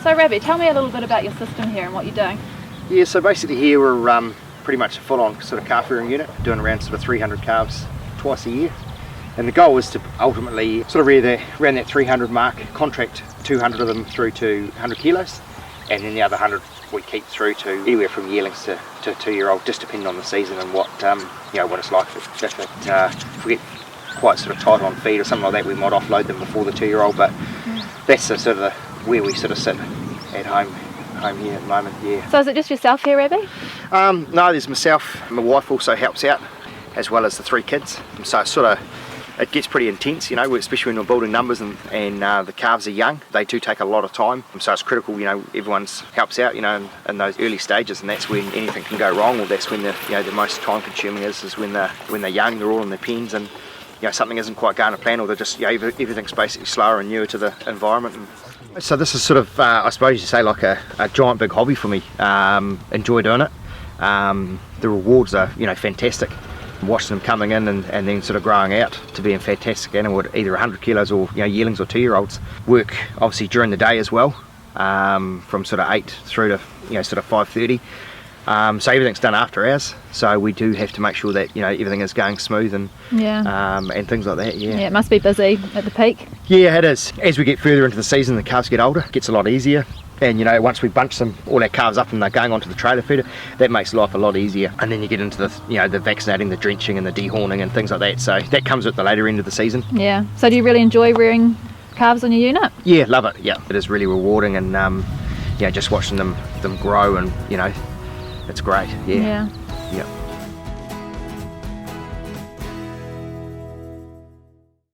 So Rabby, tell me a little bit about your system here and what you're doing. Yeah, so basically here we're pretty much a full-on sort of calf rearing unit, doing around sort of 300 calves twice a year. And the goal is to ultimately sort of around that 300 mark, contract 200 of them through to 100 kilos, and then the other 100 we keep through to anywhere from yearlings to 2-year-old, just depending on the season and what what it's like. If we get quite sort of tight on feed or something like that, we might offload them before the 2-year-old, but that's the sort of where we sort of sit at home here at the moment. Yeah. So is it just yourself here, Rabby? No, there's myself. My wife also helps out, as well as the 3 kids. So it's it gets pretty intense, especially when we're building numbers and the calves are young. They do take a lot of time, so it's critical, everyone's helps out, in those early stages, and that's when anything can go wrong, or that's when the most time consuming is when they're young, they're all in their pens, and something isn't quite going to plan, or they're just everything's basically slower and newer to the environment. So this is sort of I suppose you say like a giant big hobby for me. Enjoy doing it. The rewards are fantastic. Watching them coming in and then sort of growing out to being fantastic animal at either 100 kilos or yearlings or 2-year-olds. Work obviously during the day as well, from sort of 8 through to sort of 5:30. So everything's done after hours, so we do have to make sure that everything is going smooth and and things like that. Yeah, it must be busy at the peak. Yeah, it is. As we get further into the season, the calves get older, it gets a lot easier. And once we bunch all our calves up and they're going onto the trailer feeder, that makes life a lot easier. And then you get into the the vaccinating, the drenching and the dehorning and things like that. So that comes at the later end of the season. Yeah. So do you really enjoy rearing calves on your unit? Yeah, love it. Yeah, it is really rewarding, and just watching them grow, and it's great. Yeah. Yeah. Yeah.